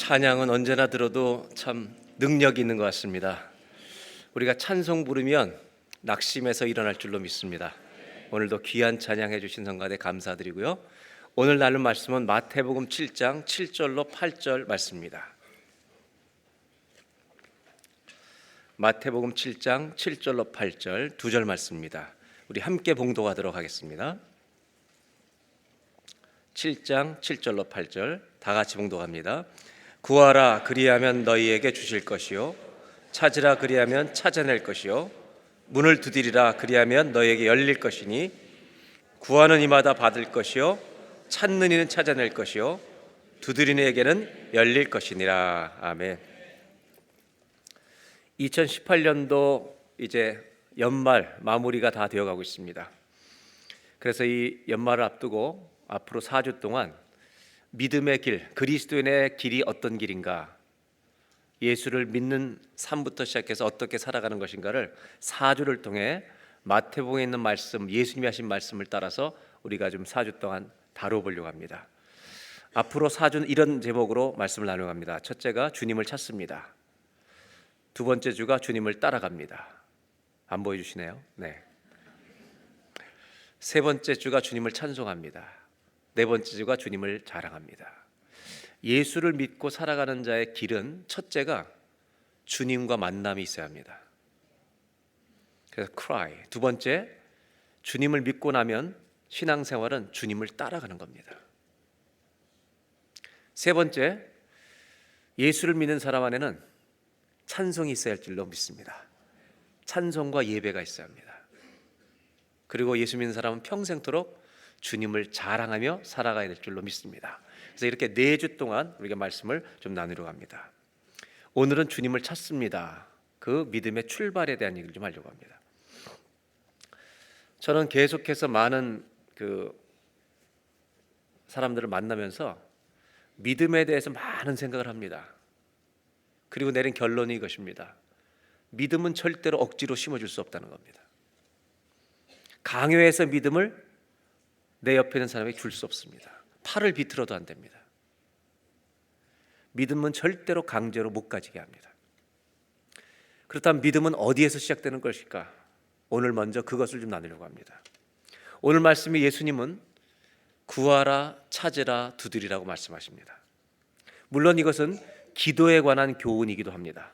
찬양은 언제나 들어도 참 능력이 있는 것 같습니다. 우리가 찬송 부르면 낙심해서 일어날 줄로 믿습니다. 오늘도 귀한 찬양해 주신 성가대 감사드리고요. 오늘 나눌 말씀은 마태복음 7장 7절로 8절 말씀입니다. 마태복음 7장 7절로 8절 두 절 말씀입니다. 우리 함께 봉독하도록 하겠습니다. 7장 7절로 8절 다 같이 봉독합니다. 구하라 그리하면 너희에게 주실 것이요 찾으라 그리하면 찾아낼 것이요 문을 두드리라 그리하면 너희에게 열릴 것이니 구하는 이마다 받을 것이요 찾는 이는 찾아낼 것이요 두드리는 이에게는 열릴 것이니라. 아멘. 2018년도 이제 연말 마무리가 다 되어가고 있습니다. 그래서 이 연말을 앞두고 앞으로 4주 동안 믿음의 길, 그리스도인의 길이 어떤 길인가, 예수를 믿는 삶부터 시작해서 어떻게 살아가는 것인가를 4주를 통해 마태복음에 있는 말씀, 예수님이 하신 말씀을 따라서 우리가 좀 4주 동안 다뤄보려고 합니다. 앞으로 4주는 이런 제목으로 말씀을 나눠갑니다. 첫째가 주님을 찾습니다. 두 번째 주가 주님을 따라갑니다. 안 보여주시네요. 네. 세 번째 주가 주님을 찬송합니다. 네 번째 주가 주님을 자랑합니다. 예수를 믿고 살아가는 자의 길은 첫째가 주님과 만남이 있어야 합니다. 그래서 cry. 두 번째, 주님을 믿고 나면 신앙생활은 주님을 따라가는 겁니다. 세 번째, 예수를 믿는 사람 안에는 찬송이 있어야 할 줄로 믿습니다. 찬송과 예배가 있어야 합니다. 그리고 예수 믿는 사람은 평생토록 주님을 자랑하며 살아가야 될 줄로 믿습니다. 그래서 이렇게 4주 동안 우리가 말씀을 좀 나누려고 합니다. 오늘은 주님을 찾습니다. 그 믿음의 출발에 대한 얘기를 좀 하려고 합니다. 저는 계속해서 많은 사람들을 만나면서 믿음에 대해서 많은 생각을 합니다. 그리고 내린 결론이 이것입니다. 믿음은 절대로 억지로 심어줄 수 없다는 겁니다. 강요해서 믿음을 내 옆에 있는 사람에게 줄 수 없습니다. 팔을 비틀어도 안 됩니다. 믿음은 절대로 강제로 못 가지게 합니다. 그렇다면 믿음은 어디에서 시작되는 것일까? 오늘 먼저 그것을 좀 나누려고 합니다. 오늘 말씀에 예수님은 구하라, 찾으라, 두드리라고 말씀하십니다. 물론 이것은 기도에 관한 교훈이기도 합니다.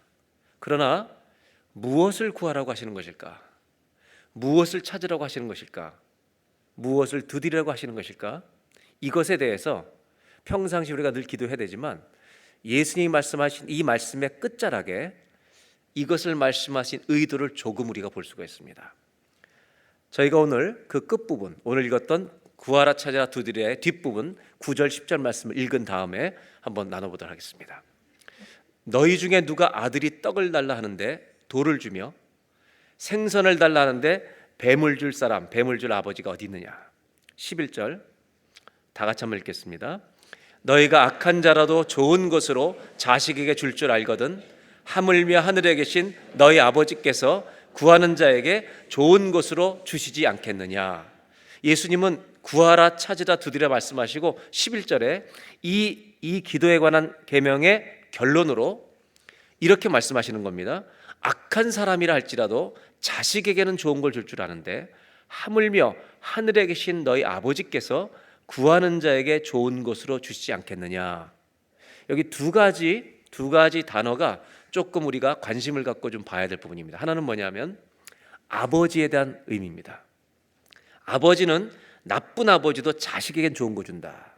그러나 무엇을 구하라고 하시는 것일까? 무엇을 찾으라고 하시는 것일까? 무엇을 두드리라고 하시는 것일까? 이것에 대해서 평상시 우리가 늘 기도해야 되지만 예수님이 말씀하신 이 말씀의 끝자락에 이것을 말씀하신 의도를 조금 우리가 볼 수가 있습니다. 저희가 오늘 그 끝부분, 오늘 읽었던 구하라 찾으라 두드리라의 뒷부분 9절 10절 말씀을 읽은 다음에 한번 나눠보도록 하겠습니다. 너희 중에 누가 아들이 떡을 달라 하는데 돌을 주며 생선을 달라 하는데 뱀을 줄 사람, 뱀을 줄 아버지가 어디 있느냐. 11절 다 같이 한번 읽겠습니다. 너희가 악한 자라도 좋은 것으로 자식에게 줄 줄 알거든 하물며 하늘에 계신 너희 아버지께서 구하는 자에게 좋은 것으로 주시지 않겠느냐. 예수님은 구하라 찾으라 두드리라 말씀하시고 11절에 이 기도에 관한 계명의 결론으로 이렇게 말씀하시는 겁니다. 악한 사람이라 할지라도 자식에게는 좋은 걸 줄 줄 아는데 하물며 하늘에 계신 너희 아버지께서 구하는 자에게 좋은 것으로 주시지 않겠느냐. 여기 두 가지 단어가 조금 우리가 관심을 갖고 좀 봐야 될 부분입니다. 하나는 뭐냐면 아버지에 대한 의미입니다. 아버지는 나쁜 아버지도 자식에겐 좋은 거 준다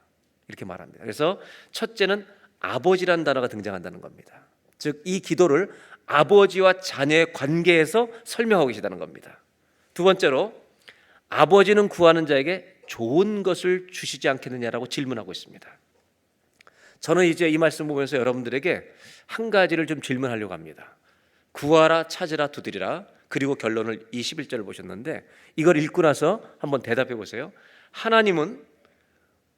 이렇게 말합니다. 그래서 첫째는 아버지란 단어가 등장한다는 겁니다. 즉 이 기도를 아버지와 자녀의 관계에서 설명하고 계시다는 겁니다. 두 번째로 아버지는 구하는 자에게 좋은 것을 주시지 않겠느냐라고 질문하고 있습니다. 저는 이제 이 말씀 보면서 여러분들에게 한 가지를 좀 질문하려고 합니다. 구하라 찾으라 두드리라 그리고 결론을 21절을 보셨는데 이걸 읽고 나서 한번 대답해 보세요. 하나님은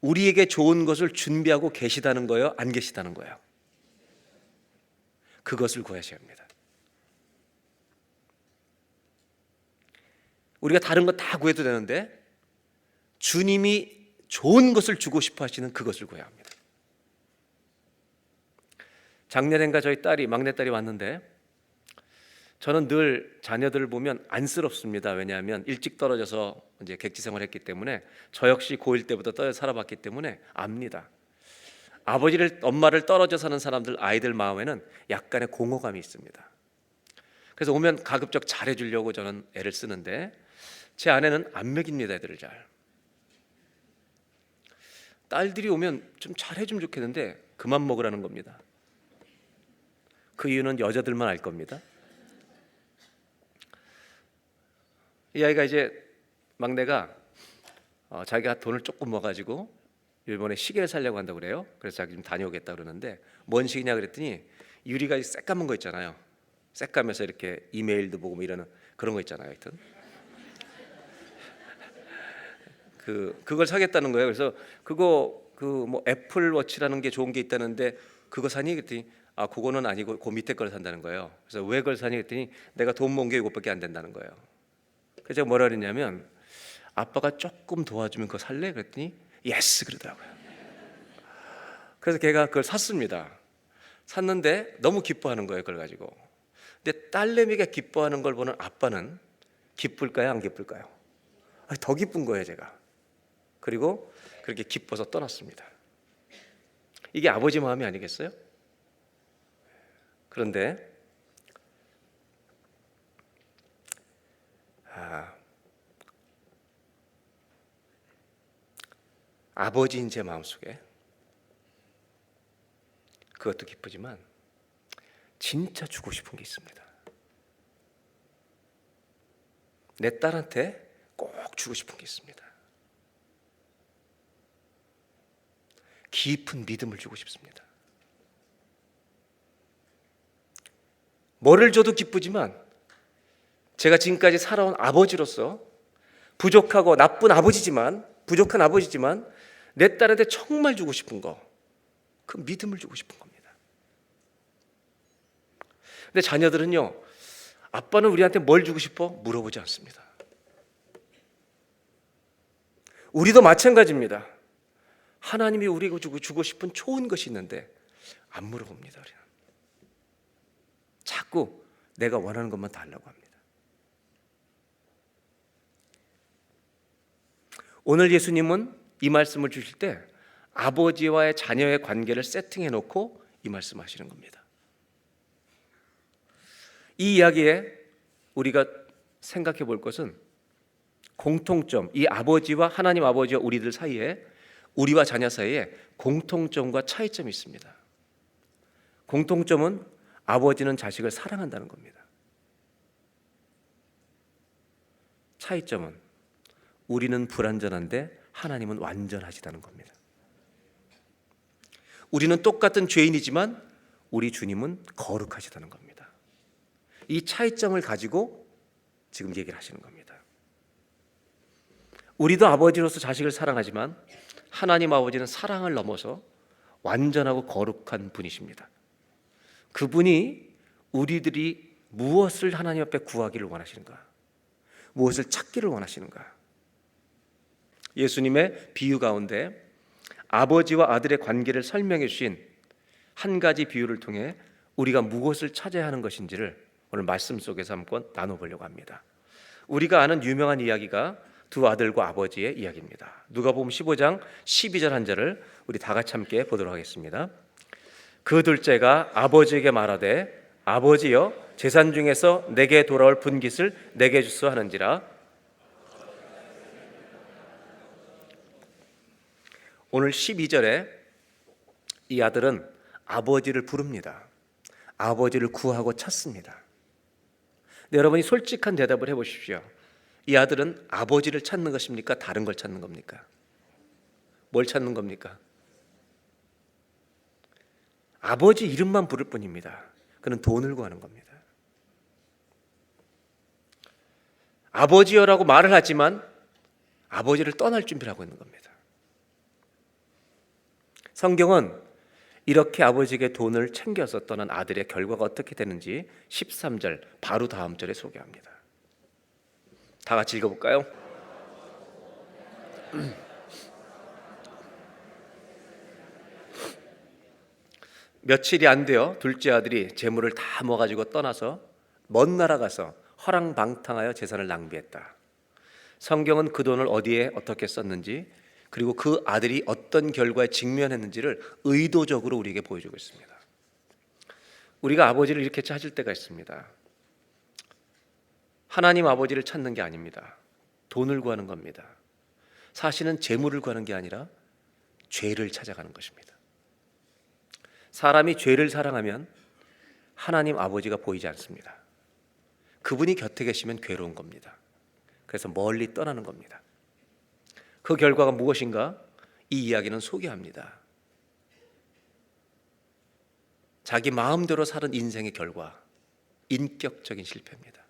우리에게 좋은 것을 준비하고 계시다는 거예요? 안 계시다는 거예요? 그것을 구하셔야 합니다. 우리가 다른 거 다 구해도 되는데 주님이 좋은 것을 주고 싶어 하시는 그것을 구해야 합니다. 작년엔가 저희 막내딸이 왔는데 저는 늘 자녀들을 보면 안쓰럽습니다. 왜냐하면 일찍 떨어져서 이제 객지 생활을 했기 때문에, 저 역시 고1 때부터 떨어져 살아봤기 때문에 압니다. 엄마를 떨어져 사는 사람들, 아이들 마음에는 약간의 공허감이 있습니다. 그래서 오면 가급적 잘해주려고 저는 애를 쓰는데, 제 아내는 안 먹입니다, 애들을 잘. 딸들이 오면 좀 잘해주면 좋겠는데 그만 먹으라는 겁니다. 그 이유는 여자들만 알 겁니다. 이 아이가 이제 막내가 자기가 돈을 조금 모아가지고 이번에 시계를 사려고 한다고 그래요. 그래서 자기 좀 다녀오겠다 그러는데, 뭔 시계냐 그랬더니 유리가 새까만 거 있잖아요. 새까면서 이렇게 이메일도 보고 뭐 이러는 그런 거 있잖아요. 하여튼 그걸 사겠다는 거예요. 그래서 그거 뭐 애플워치라는 게 좋은 게 있다는데 그거 사니? 그랬더니 그거는 아니고 그 밑에 걸 산다는 거예요. 그래서 왜 그걸 사니? 그랬더니 내가 돈 모은 게 이것밖에 안 된다는 거예요. 그래서 제가 뭐라 그랬냐면, 아빠가 조금 도와주면 그거 살래? 그랬더니 예스 그러더라고요. 그래서 걔가 그걸 샀습니다. 샀는데 너무 기뻐하는 거예요, 그걸 가지고. 근데 딸내미가 기뻐하는 걸 보는 아빠는 기쁠까요, 안 기쁠까요? 더 기쁜 거예요, 제가. 그리고 그렇게 기뻐서 떠났습니다. 이게 아버지 마음이 아니겠어요? 그런데 아버지인 제 마음속에 그것도 기쁘지만 진짜 주고 싶은 게 있습니다. 내 딸한테 꼭 주고 싶은 게 있습니다. 깊은 믿음을 주고 싶습니다. 뭐를 줘도 기쁘지만 제가 지금까지 살아온 아버지로서 부족하고 나쁜 아버지지만, 부족한 아버지지만 내 딸한테 정말 주고 싶은 거, 그 믿음을 주고 싶은 겁니다. 근데 자녀들은요, 아빠는 우리한테 뭘 주고 싶어? 물어보지 않습니다. 우리도 마찬가지입니다. 하나님이 우리에게 주고 싶은 좋은 것이 있는데 안 물어봅니다. 우리는 자꾸 내가 원하는 것만 달라고 합니다. 오늘 예수님은 이 말씀을 주실 때 아버지와의 자녀의 관계를 세팅해 놓고 이 말씀하시는 겁니다. 이 이야기에 우리가 생각해 볼 것은 공통점, 이 아버지와 하나님 아버지와 우리들 사이에, 우리와 자녀 사이에 공통점과 차이점이 있습니다. 공통점은 아버지는 자식을 사랑한다는 겁니다. 차이점은 우리는 불완전한데 하나님은 완전하시다는 겁니다. 우리는 똑같은 죄인이지만 우리 주님은 거룩하시다는 겁니다. 이 차이점을 가지고 지금 얘기를 하시는 겁니다. 우리도 아버지로서 자식을 사랑하지만 하나님 아버지는 사랑을 넘어서 완전하고 거룩한 분이십니다. 그분이 우리들이 무엇을 하나님 앞에 구하기를 원하시는가? 무엇을 찾기를 원하시는가? 예수님의 비유 가운데 아버지와 아들의 관계를 설명해 주신 한 가지 비유를 통해 우리가 무엇을 찾아야 하는 것인지를 오늘 말씀 속에서 한번 나눠보려고 합니다. 우리가 아는 유명한 이야기가 두 아들과 아버지의 이야기입니다. 누가복음 15장 12절 한 절을 우리 다 같이 함께 보도록 하겠습니다. 그 둘째가 아버지에게 말하되 아버지여 재산 중에서 내게 돌아올 분깃을 내게 주소 하는지라. 오늘 12절에 이 아들은 아버지를 부릅니다. 아버지를 구하고 찾습니다. 네, 여러분이 솔직한 대답을 해보십시오. 이 아들은 아버지를 찾는 것입니까? 다른 걸 찾는 겁니까? 뭘 찾는 겁니까? 아버지 이름만 부를 뿐입니다. 그는 돈을 구하는 겁니다. 아버지여라고 말을 하지만 아버지를 떠날 준비를 하고 있는 겁니다. 성경은 이렇게 아버지에게 돈을 챙겨서 떠난 아들의 결과가 어떻게 되는지 13절 바로 다음 절에 소개합니다. 다 같이 읽어볼까요? 며칠이 안 되어 둘째 아들이 재물을 다 모아가지고 떠나서 먼 나라 가서 허랑방탕하여 재산을 낭비했다. 성경은 그 돈을 어디에 어떻게 썼는지, 그리고 그 아들이 어떤 결과에 직면했는지를 의도적으로 우리에게 보여주고 있습니다. 우리가 아버지를 이렇게 찾을 때가 있습니다. 하나님 아버지를 찾는 게 아닙니다. 돈을 구하는 겁니다. 사실은 재물을 구하는 게 아니라 죄를 찾아가는 것입니다. 사람이 죄를 사랑하면 하나님 아버지가 보이지 않습니다. 그분이 곁에 계시면 괴로운 겁니다. 그래서 멀리 떠나는 겁니다. 그 결과가 무엇인가? 이 이야기는 소개합니다. 자기 마음대로 사는 인생의 결과, 인격적인 실패입니다.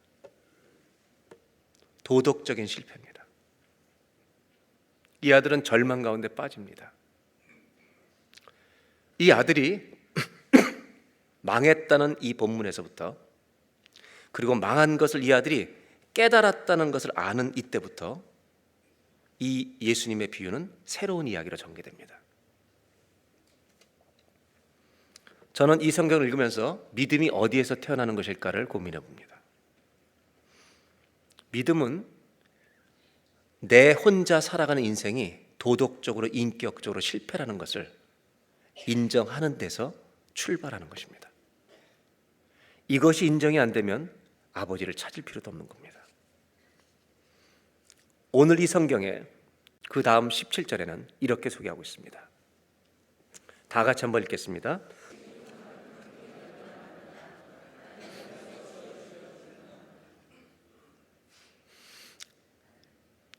도덕적인 실패입니다. 이 아들은 절망 가운데 빠집니다. 이 아들이 망했다는 이 본문에서부터, 그리고 망한 것을 이 아들이 깨달았다는 것을 아는 이때부터 이 예수님의 비유는 새로운 이야기로 전개됩니다. 저는 이 성경을 읽으면서 믿음이 어디에서 태어나는 것일까를 고민해 봅니다. 믿음은 내 혼자 살아가는 인생이 도덕적으로, 인격적으로 실패라는 것을 인정하는 데서 출발하는 것입니다. 이것이 인정이 안 되면 아버지를 찾을 필요도 없는 겁니다. 오늘 이 성경에 그 다음 17절에는 이렇게 소개하고 있습니다. 다 같이 한번 읽겠습니다.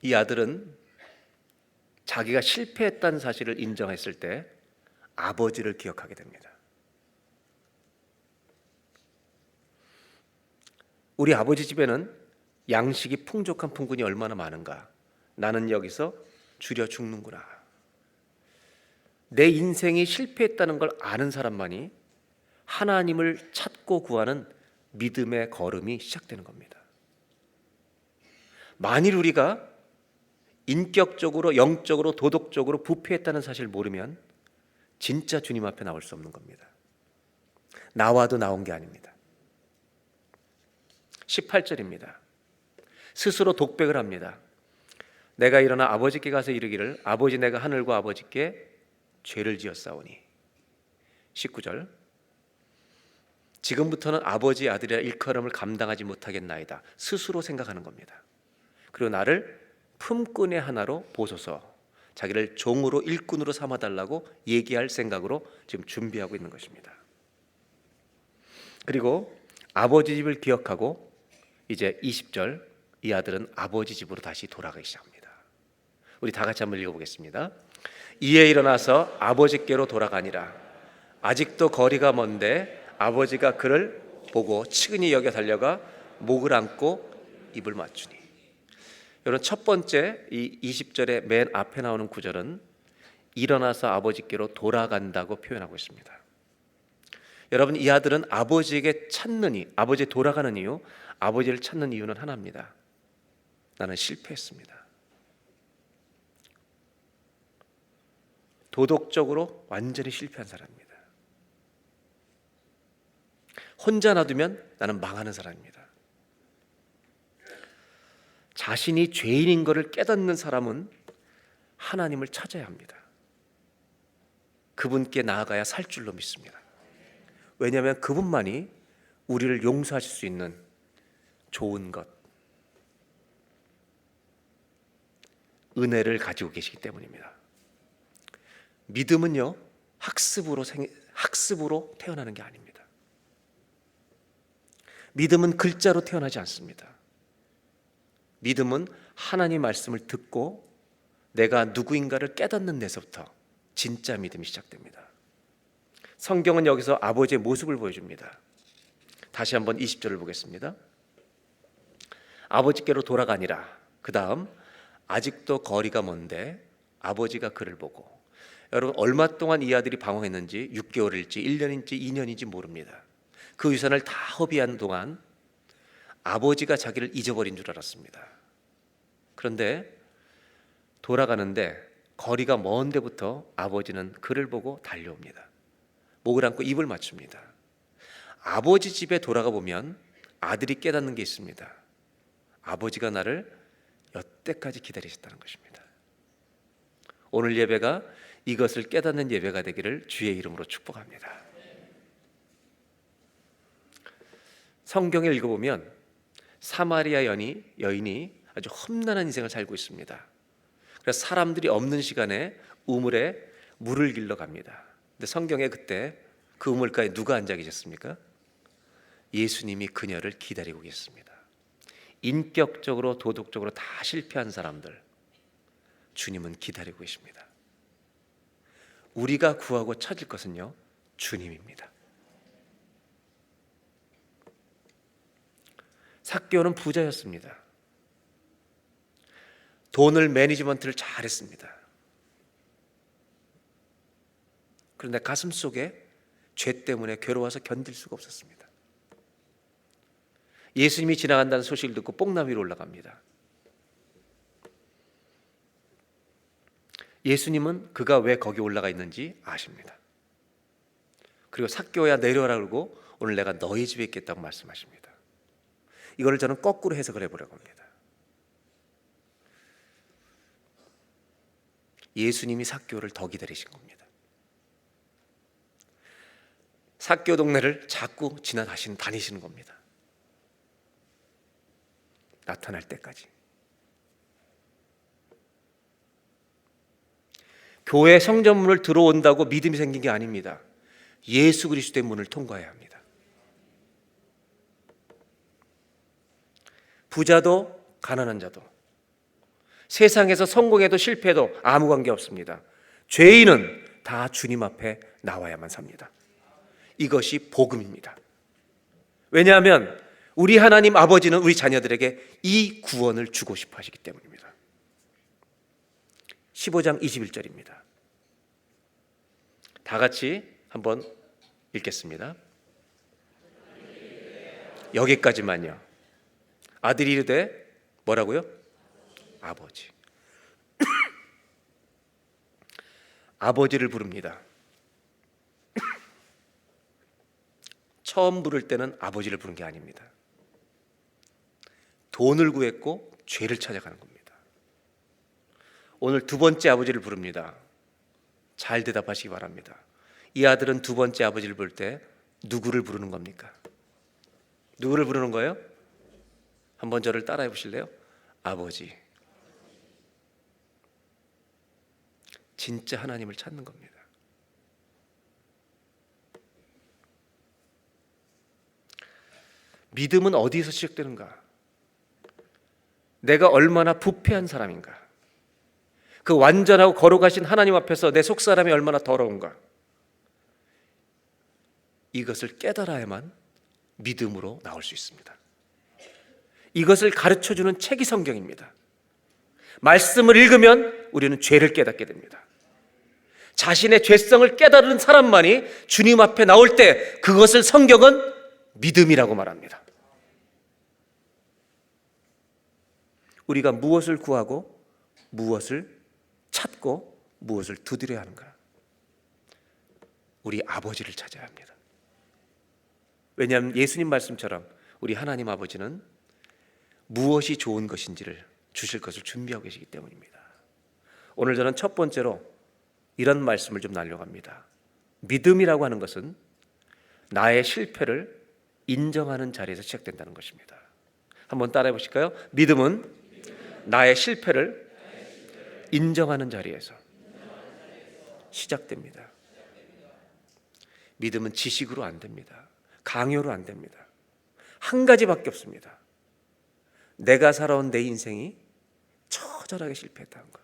이 아들은 자기가 실패했다는 사실을 인정했을 때 아버지를 기억하게 됩니다. 우리 아버지 집에는 양식이 풍족한 풍군이 얼마나 많은가. 나는 여기서 줄여 죽는구나. 내 인생이 실패했다는 걸 아는 사람만이 하나님을 찾고 구하는 믿음의 걸음이 시작되는 겁니다. 만일 우리가 인격적으로, 영적으로, 도덕적으로 부패했다는 사실을 모르면 진짜 주님 앞에 나올 수 없는 겁니다. 나와도 나온 게 아닙니다. 18절입니다. 스스로 독백을 합니다. 내가 일어나 아버지께 가서 이르기를 아버지 내가 하늘과 아버지께 죄를 지었사오니. 19절 지금부터는 아버지 아들이라 일컬음을 감당하지 못하겠나이다. 스스로 생각하는 겁니다. 그리고 나를 품꾼의 하나로 보소서. 자기를 종으로 일꾼으로 삼아달라고 얘기할 생각으로 지금 준비하고 있는 것입니다. 그리고 아버지 집을 기억하고 이제 20절 이 아들은 아버지 집으로 다시 돌아가기 시작합니다. 우리 다 같이 한번 읽어보겠습니다. 이에 일어나서 아버지께로 돌아가니라. 아직도 거리가 먼데 아버지가 그를 보고 측은히 여겨 달려가 목을 안고 입을 맞추니. 여러분, 첫 번째 이 20절의 맨 앞에 나오는 구절은 일어나서 아버지께로 돌아간다고 표현하고 있습니다. 여러분, 이 아들은 아버지에게 아버지에 돌아가는 이유, 아버지를 찾는 이유는 하나입니다. 나는 실패했습니다. 도덕적으로 완전히 실패한 사람입니다. 혼자 놔두면 나는 망하는 사람입니다. 자신이 죄인인 것을 깨닫는 사람은 하나님을 찾아야 합니다. 그분께 나아가야 살 줄로 믿습니다. 왜냐하면 그분만이 우리를 용서하실 수 있는 좋은 것, 은혜를 가지고 계시기 때문입니다. 믿음은요, 학습으로 태어나는 게 아닙니다. 믿음은 글자로 태어나지 않습니다. 믿음은 하나님 말씀을 듣고 내가 누구인가를 깨닫는 데서부터 진짜 믿음이 시작됩니다. 성경은 여기서 아버지의 모습을 보여줍니다. 다시 한번 20절을 보겠습니다. 아버지께로 돌아가니라. 그 다음 아직도 거리가 먼데 아버지가 그를 보고. 여러분, 얼마 동안 이 아들이 방황했는지 6개월일지 1년인지 2년인지 모릅니다. 그 유산을 다 허비한 동안 아버지가 자기를 잊어버린 줄 알았습니다. 그런데 돌아가는데 거리가 먼 데부터 아버지는 그를 보고 달려옵니다. 목을 안고 입을 맞춥니다. 아버지 집에 돌아가 보면 아들이 깨닫는 게 있습니다. 아버지가 나를 여태까지 기다리셨다는 것입니다. 오늘 예배가 이것을 깨닫는 예배가 되기를 주의 이름으로 축복합니다. 성경을 읽어보면 사마리아 여인이 아주 험난한 인생을 살고 있습니다. 그래서 사람들이 없는 시간에 우물에 물을 길러 갑니다. 근데 성경에 그때 그 우물가에 누가 앉아 계셨습니까? 예수님이 그녀를 기다리고 계셨습니다. 인격적으로 도덕적으로 다 실패한 사람들, 주님은 기다리고 계십니다. 우리가 구하고 찾을 것은요, 주님입니다. 삭개오는 부자였습니다. 돈을 매니지먼트를 잘했습니다. 그런데 가슴 속에 죄 때문에 괴로워서 견딜 수가 없었습니다. 예수님이 지나간다는 소식을 듣고 뽕나무 위로 올라갑니다. 예수님은 그가 왜 거기 올라가 있는지 아십니다. 그리고 삭개오야 내려오라 그러고 오늘 내가 너희 집에 있겠다고 말씀하십니다. 이거를 저는 거꾸로 해석을 해보려고 합니다. 예수님이 삭개오를 더 기다리신 겁니다. 삭개오 동네를 자꾸 다니시는 겁니다. 나타날 때까지. 교회 성전문을 들어온다고 믿음이 생긴 게 아닙니다. 예수 그리스도의 문을 통과해야 합니다. 부자도 가난한 자도, 세상에서 성공해도 실패해도 아무 관계 없습니다. 죄인은 다 주님 앞에 나와야만 삽니다. 이것이 복음입니다. 왜냐하면 우리 하나님 아버지는 우리 자녀들에게 이 구원을 주고 싶어 하시기 때문입니다. 15장 21절입니다. 다 같이 한번 읽겠습니다. 여기까지만요. 아들이 이르되 뭐라고요? 아버지. 아버지를 부릅니다. 처음 부를 때는 아버지를 부른 게 아닙니다. 돈을 구했고 죄를 찾아가는 겁니다. 오늘 두 번째 아버지를 부릅니다. 잘 대답하시기 바랍니다. 이 아들은 두 번째 아버지를 부를 때 누구를 부르는 겁니까? 누구를 부르는 거예요? 한번 저를 따라해 보실래요? 아버지. 진짜 하나님을 찾는 겁니다. 믿음은 어디에서 시작되는가? 내가 얼마나 부패한 사람인가? 그 완전하고 거룩하신 하나님 앞에서 내 속사람이 얼마나 더러운가? 이것을 깨달아야만 믿음으로 나올 수 있습니다. 이것을 가르쳐주는 책이 성경입니다. 말씀을 읽으면 우리는 죄를 깨닫게 됩니다. 자신의 죄성을 깨달은 사람만이 주님 앞에 나올 때 그것을 성경은 믿음이라고 말합니다. 우리가 무엇을 구하고 무엇을 찾고 무엇을 두드려야 하는가? 우리 아버지를 찾아야 합니다. 왜냐하면 예수님 말씀처럼 우리 하나님 아버지는 무엇이 좋은 것인지를 주실 것을 준비하고 계시기 때문입니다. 오늘 저는 첫 번째로 이런 말씀을 좀 나누려고 합니다. 믿음이라고 하는 것은 나의 실패를 인정하는 자리에서 시작된다는 것입니다. 한번 따라해 보실까요? 믿음은 나의 실패를 인정하는 자리에서 시작됩니다. 믿음은 지식으로 안 됩니다. 강요로 안 됩니다. 한 가지밖에 없습니다. 내가 살아온 내 인생이 처절하게 실패했다는 것.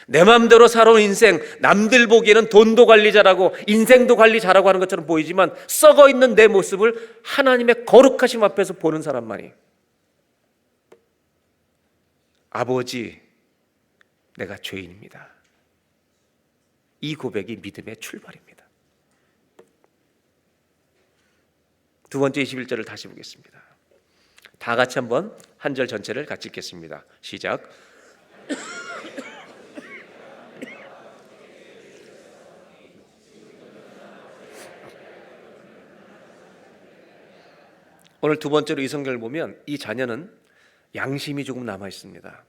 내 마음대로 살아온 인생, 남들 보기에는 돈도 관리 잘하고 인생도 관리 잘하고 하는 것처럼 보이지만 썩어 있는 내 모습을 하나님의 거룩하심 앞에서 보는 사람만이 아버지, 내가 죄인입니다. 이 고백이 믿음의 출발입니다. 두 번째 21절을 다시 보겠습니다. 다 같이 한번 한 절 전체를 같이 읽겠습니다. 시작. 오늘 두 번째로 이 성경을 보면 이 자녀는 양심이 조금 남아 있습니다.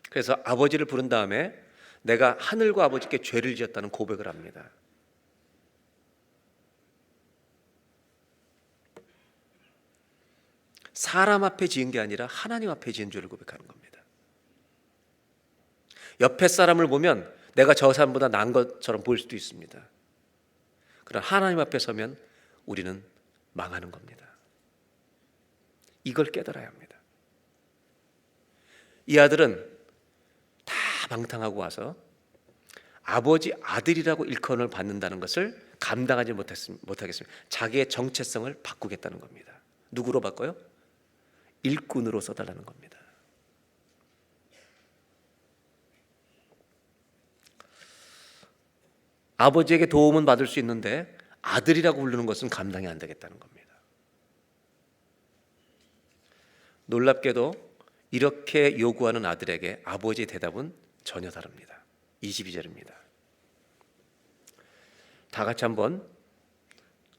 그래서 아버지를 부른 다음에 내가 하늘과 아버지께 죄를 지었다는 고백을 합니다. 사람 앞에 지은 게 아니라 하나님 앞에 지은 죄를 고백하는 겁니다. 옆에 사람을 보면 내가 저 사람보다 나은 것처럼 보일 수도 있습니다. 그러나 하나님 앞에 서면 우리는 망하는 겁니다. 이걸 깨달아야 합니다. 이 아들은 다 방탕하고 와서 아버지 아들이라고 일컬음을 받는다는 것을 감당하지 못하겠습니다. 자기의 정체성을 바꾸겠다는 겁니다. 누구로 바꿔요? 일꾼으로 써달라는 겁니다. 아버지에게 도움은 받을 수 있는데 아들이라고 부르는 것은 감당이 안 되겠다는 겁니다. 놀랍게도 이렇게 요구하는 아들에게 아버지의 대답은 전혀 다릅니다. 22절입니다. 다 같이 한번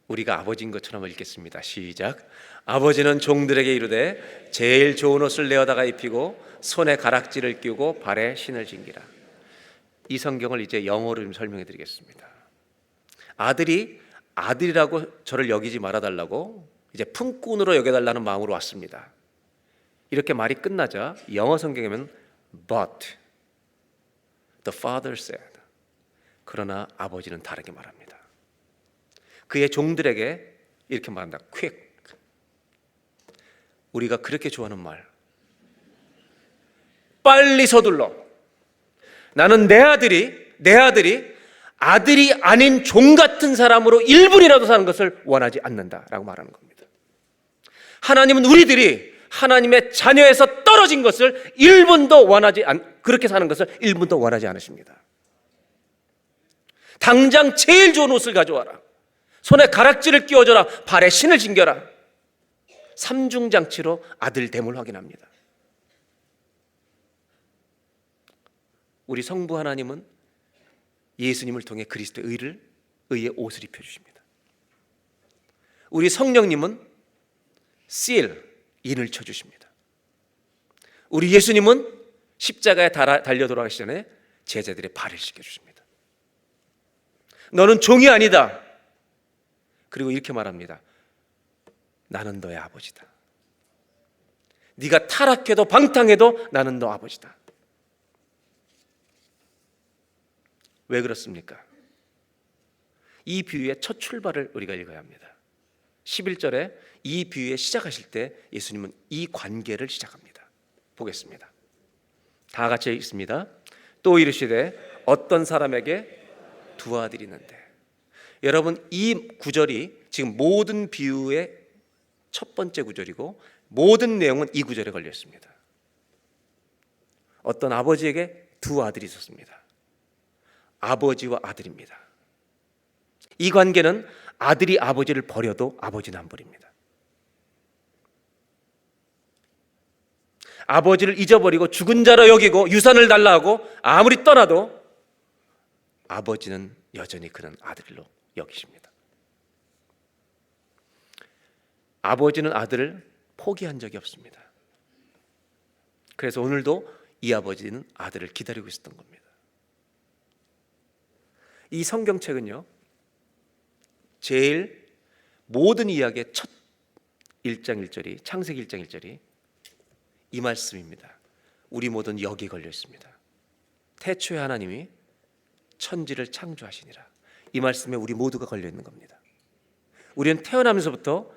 우리가 아버지인 것처럼 읽겠습니다. 시작. 아버지는 종들에게 이르되 제일 좋은 옷을 내어다가 입히고 손에 가락지를 끼우고 발에 신을 신기라. 이 성경을 이제 영어로 좀 설명해 드리겠습니다. 아들이 아들이라고 저를 여기지 말아달라고 이제 품꾼으로 여겨달라는 마음으로 왔습니다. 이렇게 말이 끝나자 영어 성경에는 But the father said, 그러나 아버지는 다르게 말합니다. 그의 종들에게 이렇게 말한다. Quick. 우리가 그렇게 좋아하는 말, 빨리 서둘러. 나는 내 아들이 아들이 아닌 종 같은 사람으로 1분이라도 사는 것을 원하지 않는다라고 말하는 겁니다. 하나님은 우리들이 하나님의 자녀에서 떨어진 것을 1분도 그렇게 사는 것을 1분도 원하지 않으십니다. 당장 제일 좋은 옷을 가져와라. 손에 가락지를 끼워줘라. 발에 신을 신겨라. 삼중장치로 아들 됨을 확인합니다. 우리 성부 하나님은 예수님을 통해 그리스도의 의의 옷을 입혀주십니다. 우리 성령님은 인을 쳐주십니다. 우리 예수님은 십자가에 달려 돌아가시기 전에 제자들의 발을 씻겨주십니다. 너는 종이 아니다. 그리고 이렇게 말합니다. 나는 너의 아버지다. 네가 타락해도 방탕해도 나는 너 아버지다. 왜 그렇습니까? 이 비유의 첫 출발을 우리가 읽어야 합니다. 11절에 이 비유에 시작하실 때 예수님은 이 관계를 시작합니다. 보겠습니다. 다 같이 읽습니다. 또 이르시되 어떤 사람에게 두 아들이 있는데. 여러분, 이 구절이 지금 모든 비유의 첫 번째 구절이고 모든 내용은 이 구절에 걸려 있습니다. 어떤 아버지에게 두 아들이 있었습니다. 아버지와 아들입니다. 이 관계는 아들이 아버지를 버려도 아버지는 안 버립니다. 아버지를 잊어버리고 죽은 자로 여기고 유산을 달라 하고 아무리 떠나도 아버지는 여전히 그는 아들로 여기십니다. 아버지는 아들을 포기한 적이 없습니다. 그래서 오늘도 이 아버지는 아들을 기다리고 있었던 겁니다. 이 성경책은요, 제일 모든 이야기의 첫 1장 1절이 창세기 1장 1절이 이 말씀입니다. 우리 모두는 여기에 걸려 있습니다. 태초에 하나님이 천지를 창조하시니라. 이 말씀에 우리 모두가 걸려 있는 겁니다. 우리는 태어나면서부터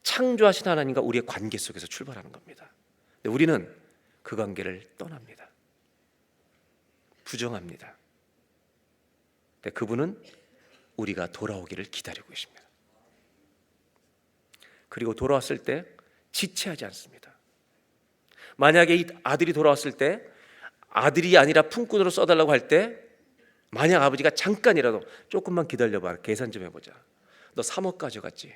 창조하신 하나님과 우리의 관계 속에서 출발하는 겁니다. 근데 우리는 그 관계를 떠납니다. 부정합니다. 근데 그분은 우리가 돌아오기를 기다리고 계십니다. 그리고 돌아왔을 때 지체하지 않습니다. 만약에 이 아들이 돌아왔을 때 아들이 아니라 품꾼으로 써달라고 할 때 만약 아버지가 잠깐이라도 조금만 기다려봐, 계산 좀 해보자, 너 3억 가져갔지,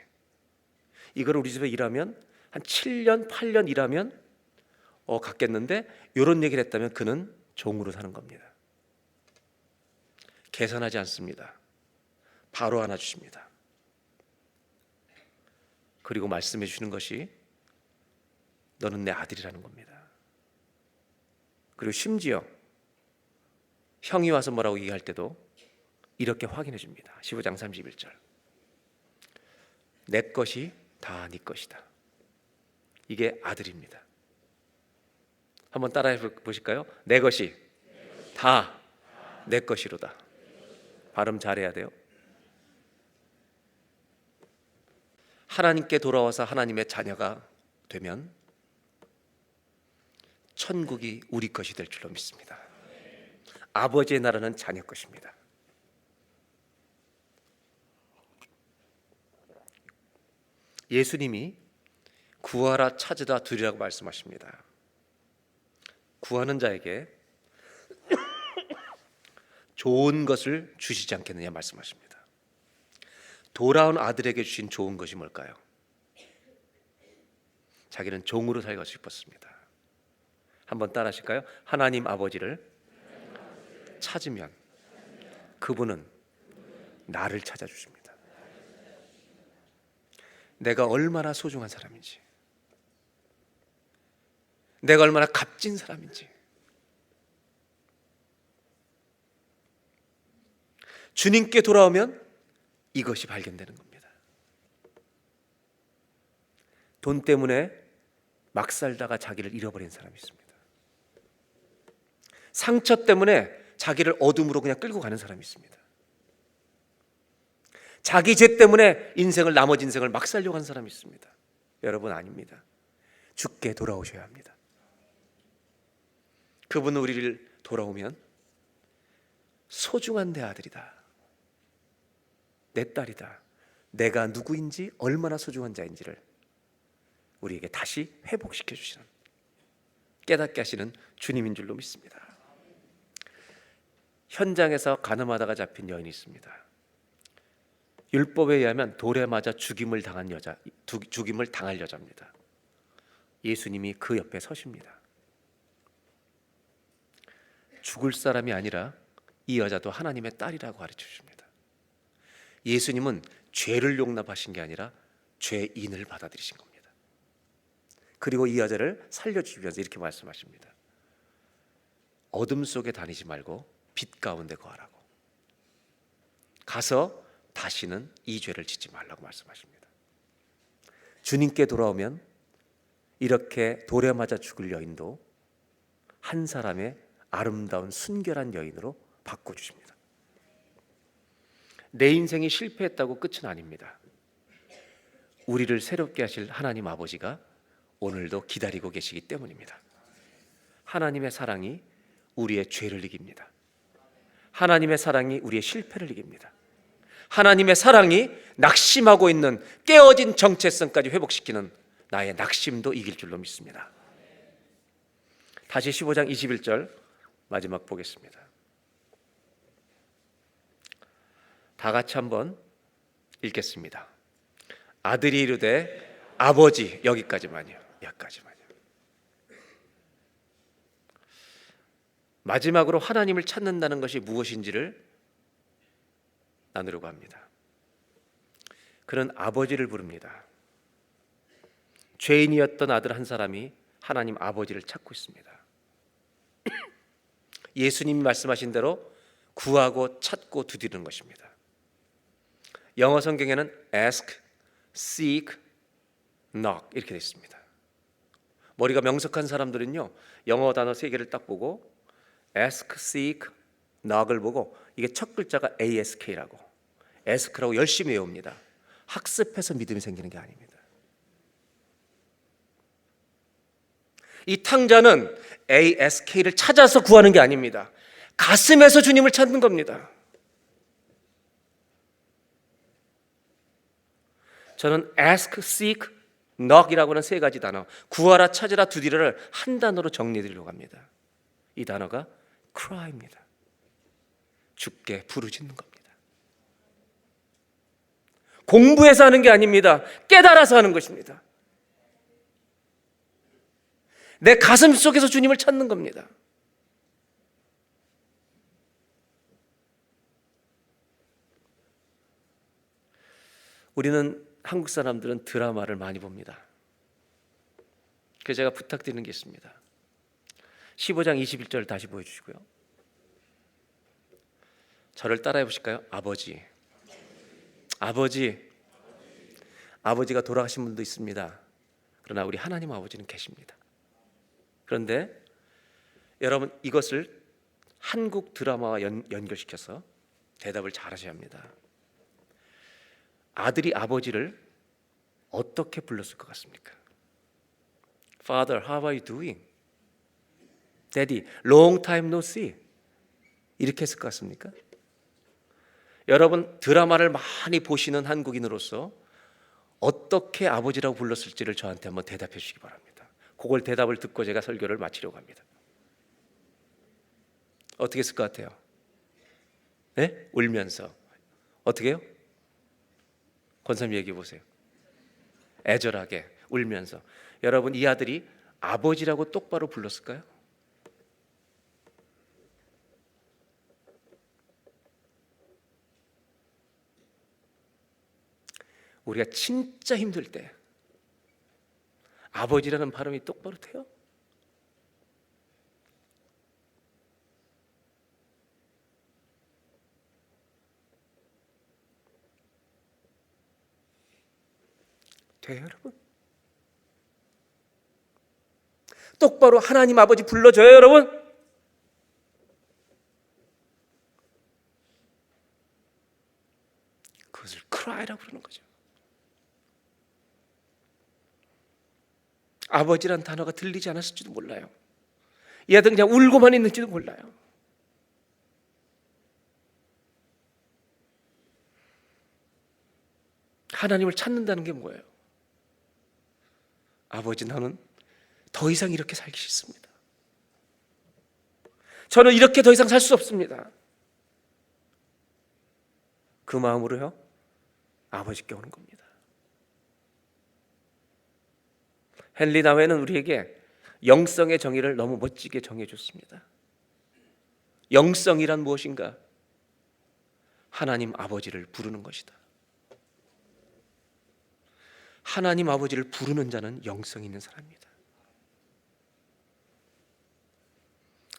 이걸 우리 집에 일하면 한 7년 8년 일하면 갖겠는데, 이런 얘기를 했다면 그는 종으로 사는 겁니다. 계산하지 않습니다. 바로 안아주십니다. 그리고 말씀해 주시는 것이 너는 내 아들이라는 겁니다. 그리고 심지어 형이 와서 뭐라고 얘기할 때도 이렇게 확인해 줍니다. 15장 31절. 내 것이 다 네 것이다. 이게 아들입니다. 한번 따라해 보실까요? 내 것이 다 내 것이로다. 발음 잘해야 돼요. 하나님께 돌아와서 하나님의 자녀가 되면 천국이 우리 것이 될 줄로 믿습니다. 아버지의 나라는 자녀 것입니다. 예수님이 구하라 찾으라 두리라고 말씀하십니다. 구하는 자에게 좋은 것을 주시지 않겠느냐 말씀하십니다. 돌아온 아들에게 주신 좋은 것이 뭘까요? 자기는 종으로 살고 싶었습니다. 한번 따라 하실까요? 하나님 아버지를 찾으면 그분은 나를 찾아주십니다. 내가 얼마나 소중한 사람인지, 내가 얼마나 값진 사람인지, 주님께 돌아오면 이것이 발견되는 겁니다. 돈 때문에 막 살다가 자기를 잃어버린 사람이 있습니다. 상처 때문에 자기를 어둠으로 그냥 끌고 가는 사람이 있습니다. 자기 죄 때문에 나머지 인생을 막 살려고 하는 사람이 있습니다. 여러분, 아닙니다. 주께 돌아오셔야 합니다. 그분은 우리를 돌아오면 소중한 내 아들이다, 내 딸이다, 내가 누구인지 얼마나 소중한 자인지를 우리에게 다시 회복시켜 주시는, 깨닫게 하시는 주님인 줄로 믿습니다. 현장에서 가늠하다가 잡힌 여인이 있습니다. 율법에 의하면 돌에 맞아 죽임을 당할 여자입니다. 예수님이 그 옆에 서십니다. 죽을 사람이 아니라 이 여자도 하나님의 딸이라고 가르쳐 주십니다. 예수님은 죄를 용납하신 게 아니라 죄인을 받아들이신 겁니다. 그리고 이 여자를 살려주시면서 이렇게 말씀하십니다. 어둠 속에 다니지 말고 빛 가운데 거하라고. 가서 다시는 이 죄를 짓지 말라고 말씀하십니다. 주님께 돌아오면 이렇게 돌에 맞아 죽을 여인도 한 사람의 아름다운 순결한 여인으로 바꿔주십니다. 내 인생이 실패했다고 끝은 아닙니다. 우리를 새롭게 하실 하나님 아버지가 오늘도 기다리고 계시기 때문입니다. 하나님의 사랑이 우리의 죄를 이깁니다. 하나님의 사랑이 우리의 실패를 이깁니다. 하나님의 사랑이 낙심하고 있는 깨어진 정체성까지 회복시키는 나의 낙심도 이길 줄로 믿습니다. 다시 15장 21절 마지막 보겠습니다. 다 같이 한번 읽겠습니다. 아들이 이르되 아버지, 여기까지만요. 마지막으로 하나님을 찾는다는 것이 무엇인지를 나누려고 합니다. 그는 아버지를 부릅니다. 죄인이었던 아들 한 사람이 하나님 아버지를 찾고 있습니다. 예수님이 말씀하신 대로 구하고 찾고 두드리는 것입니다. 영어 성경에는 ask, seek, knock 이렇게 되어 있습니다. 머리가 명석한 사람들은요, 영어 단어 3개를 딱 보고 ask, seek, knock을 보고 이게 첫 글자가 ask라고, ask라고 열심히 외웁니다. 학습해서 믿음이 생기는 게 아닙니다. 이 탕자는 ask를 찾아서 구하는 게 아닙니다. 가슴에서 주님을 찾는 겁니다. 저는 ask, seek, knock이라고 하는 3가지 단어, 구하라, 찾으라, 두드리라를 한 단어로 정리해드리려고 합니다. 이 단어가 cry입니다. 주께 부르짖는 겁니다. 공부해서 하는 게 아닙니다. 깨달아서 하는 것입니다. 내 가슴 속에서 주님을 찾는 겁니다. 우리는 한국 사람들은 드라마를 많이 봅니다. 그래서 제가 부탁드리는 게 있습니다. 15장 21절 다시 보여주시고요. 저를 따라해 보실까요? 아버지. 아버지가 돌아가신 분도 있습니다. 그러나 우리 하나님 아버지는 계십니다. 그런데 여러분, 이것을 한국 드라마와 연결시켜서 대답을 잘 하셔야 합니다. 아들이 아버지를 어떻게 불렀을 것 같습니까? Father, how are you doing? Daddy, long time no see. 이렇게 했을 것 같습니까? 여러분, 드라마를 많이 보시는 한국인으로서 어떻게 아버지라고 불렀을지를 저한테 한번 대답해 주시기 바랍니다. 그걸 대답을 듣고 제가 설교를 마치려고 합니다. 어떻게 했을 것 같아요? 네? 울면서. 어떻게 해요? 권사님 얘기해 보세요. 애절하게 울면서. 여러분, 이 아들이 아버지라고 똑바로 불렀을까요? 우리가 진짜 힘들 때 아버지라는 발음이 똑바로 돼요? 돼요, 여러분? 똑바로 하나님 아버지 불러줘요, 여러분? 그것을 cry라고 그러는 거죠. 아버지란 단어가 들리지 않았을지도 몰라요. 이 아들은 그냥 울고만 있는지도 몰라요. 하나님을 찾는다는 게 뭐예요? 아버지, 나는 더 이상 이렇게 살기 싫습니다. 저는 이렇게 더 이상 살 수 없습니다. 그 마음으로요, 아버지께 오는 겁니다. 헨리 나웨는 우리에게 영성의 정의를 너무 멋지게 정해줬습니다. 영성이란 무엇인가? 하나님 아버지를 부르는 것이다. 하나님 아버지를 부르는 자는 영성이 있는 사람입니다.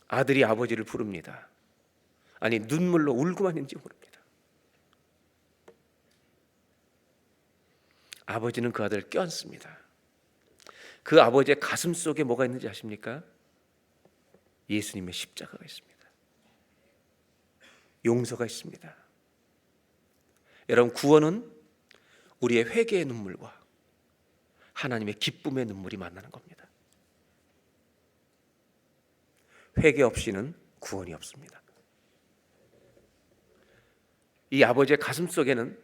아들이 아버지를 부릅니다. 아니, 눈물로 울고만 있는지 모릅니다. 아버지는 그 아들을 껴안습니다. 그 아버지의 가슴 속에 뭐가 있는지 아십니까? 예수님의 십자가가 있습니다. 용서가 있습니다. 여러분, 구원은 우리의 회개의 눈물과 하나님의 기쁨의 눈물이 만나는 겁니다. 회개 없이는 구원이 없습니다. 이 아버지의 가슴 속에는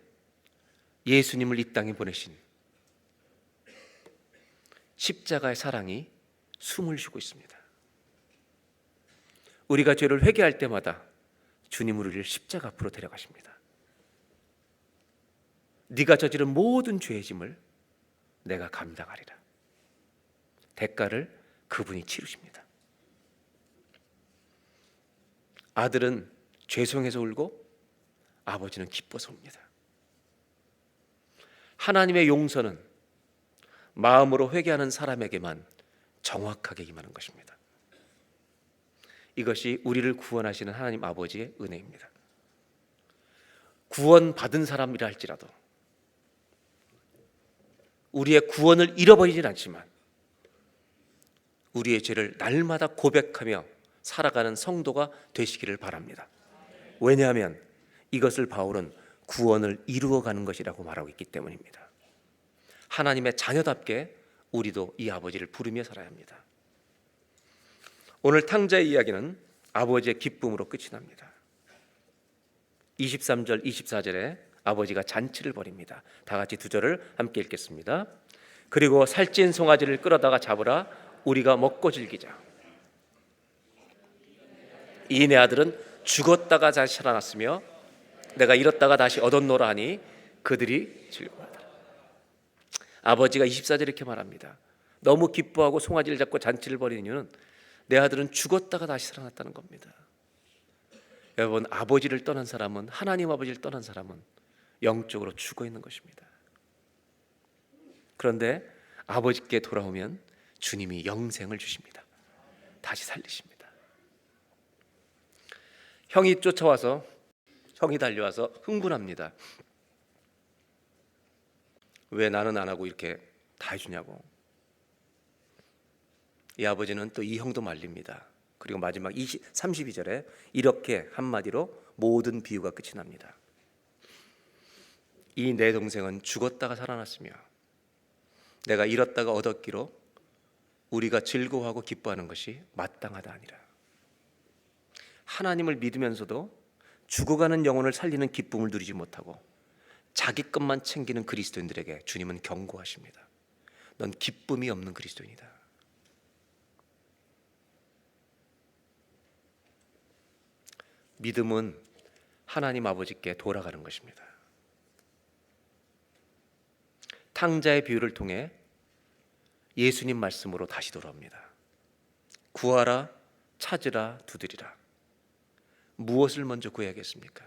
예수님을 이 땅에 보내신 십자가의 사랑이 숨을 쉬고 있습니다. 우리가 죄를 회개할 때마다 주님은 우리를 십자가 앞으로 데려가십니다. 네가 저지른 모든 죄의 짐을 내가 감당하리라. 대가를 그분이 치르십니다. 아들은 죄송해서 울고 아버지는 기뻐서 웁니다. 하나님의 용서는 마음으로 회개하는 사람에게만 정확하게 임하는 것입니다. 이것이 우리를 구원하시는 하나님 아버지의 은혜입니다. 구원받은 사람이라 할지라도 우리의 구원을 잃어버리진 않지만 우리의 죄를 날마다 고백하며 살아가는 성도가 되시기를 바랍니다. 왜냐하면 이것을 바울은 구원을 이루어가는 것이라고 말하고 있기 때문입니다. 하나님의 자녀답게 우리도 이 아버지를 부르며 살아야 합니다. 오늘 탕자의 이야기는 아버지의 기쁨으로 끝이 납니다. 23절 24절에 아버지가 잔치를 벌입니다. 다 같이 두 절을 함께 읽겠습니다. 그리고 살찐 송아지를 끌어다가 잡으라, 우리가 먹고 즐기자. 이 내 아들은 죽었다가 다시 살아났으며 내가 잃었다가 다시 얻었노라 하니 그들이 즐거워하더라. 아버지가 24절에 이렇게 말합니다. 너무 기뻐하고 송아지를 잡고 잔치를 벌이는 이유는 내 아들은 죽었다가 다시 살아났다는 겁니다. 여러분, 아버지를 떠난 사람은, 하나님 아버지를 떠난 사람은 영적으로 죽어 있는 것입니다. 그런데 아버지께 돌아오면 주님이 영생을 주십니다. 다시 살리십니다. 형이 달려와서 흥분합니다. 왜 나는 안 하고 이렇게 다 해주냐고. 이 아버지는 또 이 형도 말립니다. 그리고 마지막 32절에 이렇게 한마디로 모든 비유가 끝이 납니다. 이 내 동생은 죽었다가 살아났으며 내가 잃었다가 얻었기로 우리가 즐거워하고 기뻐하는 것이 마땅하다 하니라. 하나님을 믿으면서도 죽어가는 영혼을 살리는 기쁨을 누리지 못하고 자기 것만 챙기는 그리스도인들에게 주님은 경고하십니다. 넌 기쁨이 없는 그리스도인이다. 믿음은 하나님 아버지께 돌아가는 것입니다. 탕자의 비유를 통해 예수님 말씀으로 다시 돌아옵니다. 구하라, 찾으라, 두드리라. 무엇을 먼저 구해야겠습니까?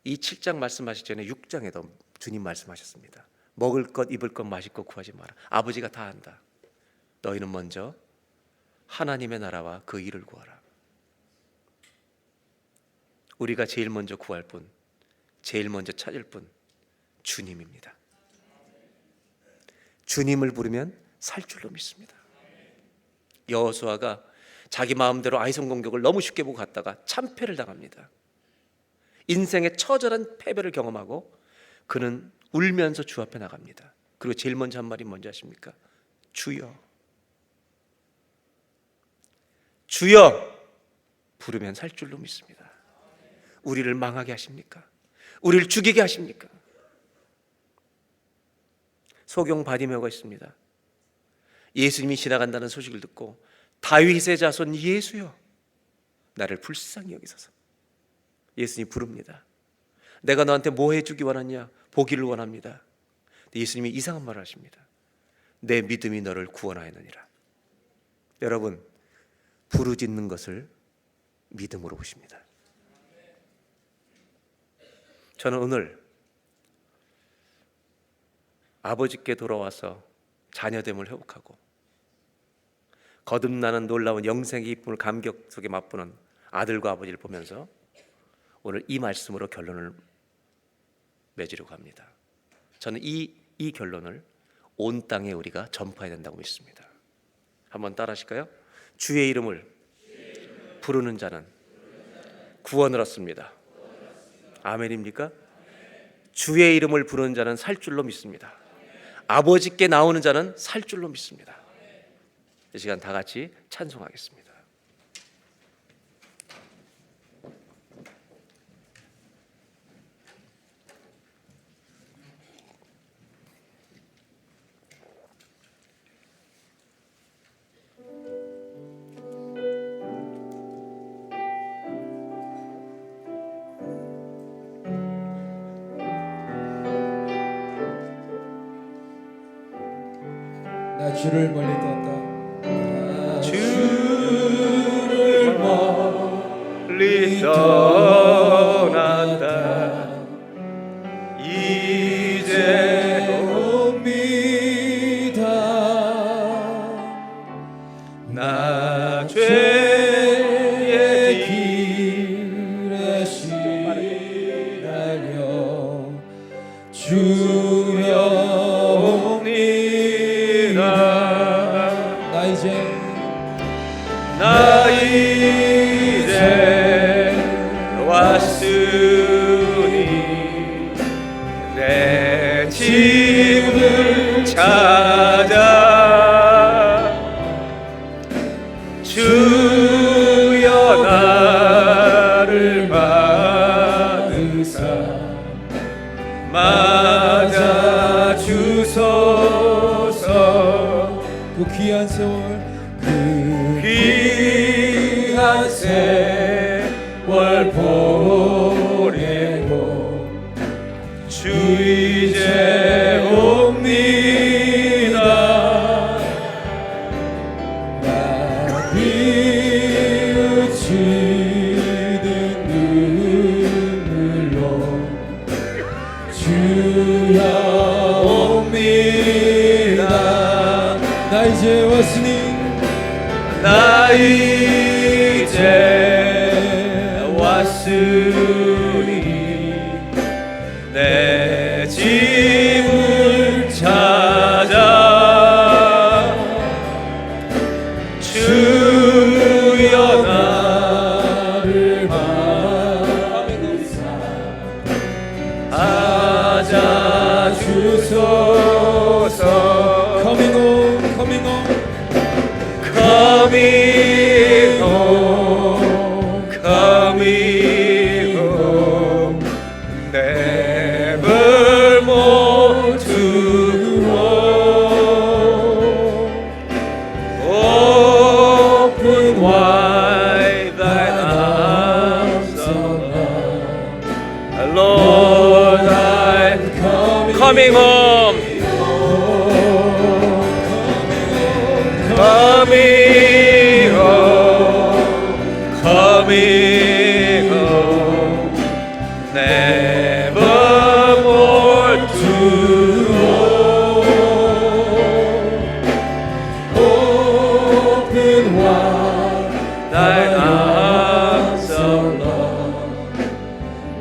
이 7장 말씀하시기 전에 6장에도 주님 말씀하셨습니다. 먹을 것, 입을 것, 마실 것 구하지 마라. 아버지가 다 한다. 너희는 먼저 하나님의 나라와 그 일을 구하라. 우리가 제일 먼저 구할 분, 제일 먼저 찾을 분, 주님입니다. 주님을 부르면 살 줄로 믿습니다. 여호수아가 자기 마음대로 아이성 공격을 너무 쉽게 보고 갔다가 참패를 당합니다. 인생의 처절한 패배를 경험하고 그는 울면서 주 앞에 나갑니다. 그리고 제일 먼저 한 말이 뭔지 아십니까? 주여. 주여 부르면 살 줄로 믿습니다. 우리를 망하게 하십니까? 우리를 죽이게 하십니까? 소경 바디메오가 있습니다. 예수님이 지나간다는 소식을 듣고 다윗의 자손 예수여 나를 불쌍히 여기소서. 예수님이 부릅니다. 내가 너한테 뭐 해주기 원하냐? 보기를 원합니다. 예수님이 이상한 말을 하십니다. 내 믿음이 너를 구원하였느니라. 여러분, 부르짖는 것을 믿음으로 보십니다. 저는 오늘 아버지께 돌아와서 자녀됨을 회복하고 거듭나는 놀라운 영생의 기쁨을 감격 속에 맛보는 아들과 아버지를 보면서 오늘 이 말씀으로 결론을 맺으려고 합니다. 저는 이 결론을 온 땅에 우리가 전파해야 된다고 믿습니다. 한번 따라 하실까요? 주의 이름을 부르는 자는 구원을 얻습니다. 아멘입니까? 주의 이름을 부르는 자는 살 줄로 믿습니다. 아버지께 나오는 자는 살 줄로 믿습니다. 이 시간 다 같이 찬송하겠습니다. 나 주를 멀리 떠났다. 주를 멀리 떠났다. 이제 옵니다. 나 죄의 길에 시달려 주여 나 이제 왔으니 내 집을 찾아 주여 나를 받으사 맞아 주소서. 그 귀한 세월 귀한 세월 보내고 주 이제 옵니다. 나 비웃치는 눈물로 주 나 이제 왔으니 내 집을 찾아 주여 나를 찾아 주소서. Coming home, coming home. Coming home, coming home, never more to roam. Open wide thine arms, O Lord, I'm coming home. Coming home, coming home, never more to roam. Open wide thine arms, O Lord.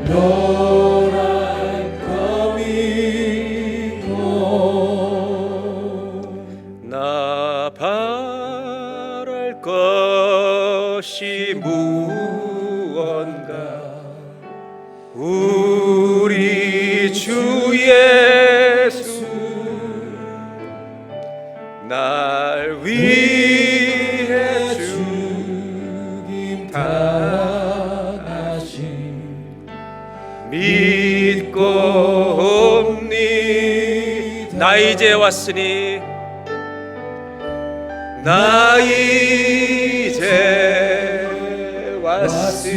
Lord, I'm coming home. 나 바랄 것이 무언가 우리 주 예수 날 위해 주님 당하신 믿고 옵니. 나 이제 왔으니 나 이제 왔으니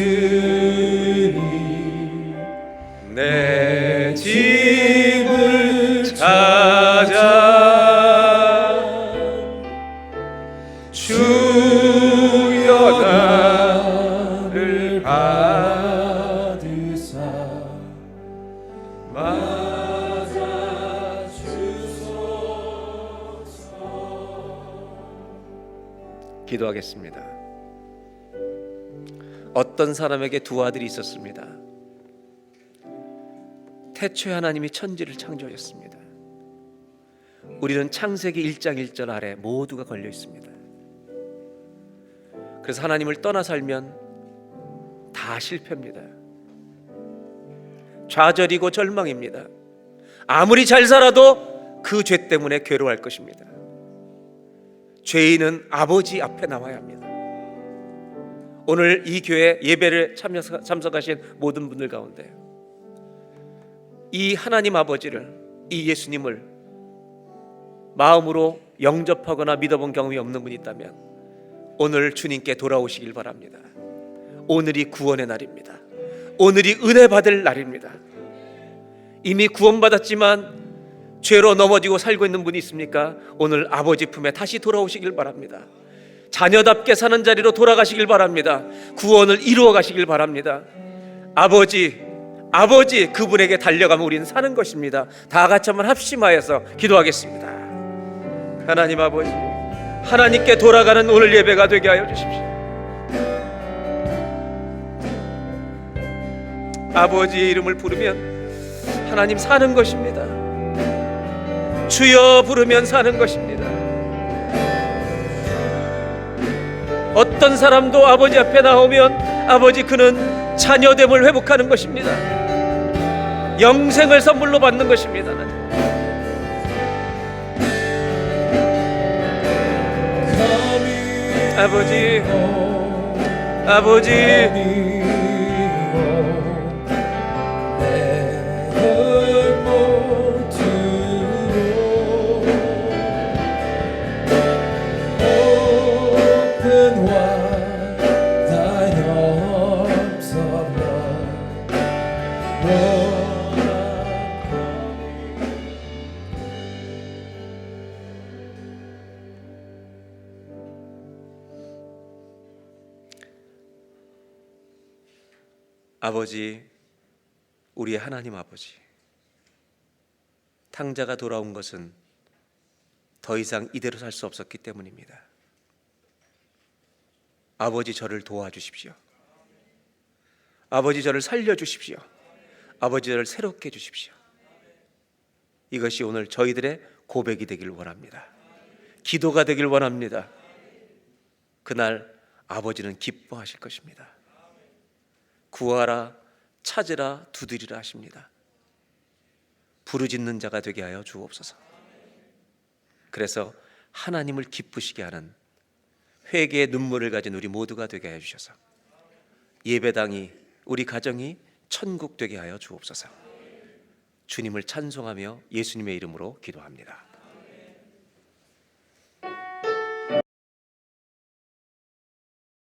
내 집을 찾아 주여 나를 받으사 맞아 기도하겠습니다. 어떤 사람에게 두 아들이 있었습니다. 태초에 하나님이 천지를 창조하셨습니다. 우리는 창세기 1장 1절 아래 모두가 걸려 있습니다. 그래서 하나님을 떠나 살면 다 실패입니다. 좌절이고 절망입니다. 아무리 잘 살아도 그 죄 때문에 괴로워할 것입니다. 죄인은 아버지 앞에 나와야 합니다. 오늘 이 교회 예배를 참석하신 모든 분들 가운데 이 하나님 아버지를, 이 예수님을 마음으로 영접하거나 믿어본 경험이 없는 분이 있다면 오늘 주님께 돌아오시길 바랍니다. 오늘이 구원의 날입니다. 오늘이 은혜 받을 날입니다. 이미 구원받았지만 죄로 넘어지고 살고 있는 분이 있습니까? 오늘 아버지 품에 다시 돌아오시길 바랍니다. 자녀답게 사는 자리로 돌아가시길 바랍니다. 구원을 이루어 가시길 바랍니다. 아버지 그분에게 달려가면 우리는 사는 것입니다. 다 같이 한번 합심하여서 기도하겠습니다. 하나님 아버지, 하나님께 돌아가는 오늘 예배가 되게 하여 주십시오. 아버지의 이름을 부르면 하나님 사는 것입니다. 주여 부르면 사는 것입니다. 어떤 사람도 아버지 앞에 나오면 아버지 그는 자녀됨을 회복하는 것입니다. 영생을 선물로 받는 것입니다. 아버지 아버지, 우리의 하나님 아버지, 탕자가 돌아온 것은 더 이상 이대로 살 수 없었기 때문입니다. 아버지 저를 도와주십시오. 아버지 저를 살려주십시오. 아버지 저를 새롭게 해주십시오. 이것이 오늘 저희들의 고백이 되길 원합니다. 기도가 되길 원합니다. 그날 아버지는 기뻐하실 것입니다. 구하라, 찾으라, 두드리라 하십니다. 부르짖는 자가 되게 하여 주옵소서. 그래서 하나님을 기쁘시게 하는 회개의 눈물을 가진 우리 모두가 되게 하여 주셔서 예배당이, 우리 가정이 천국 되게 하여 주옵소서. 주님을 찬송하며 예수님의 이름으로 기도합니다.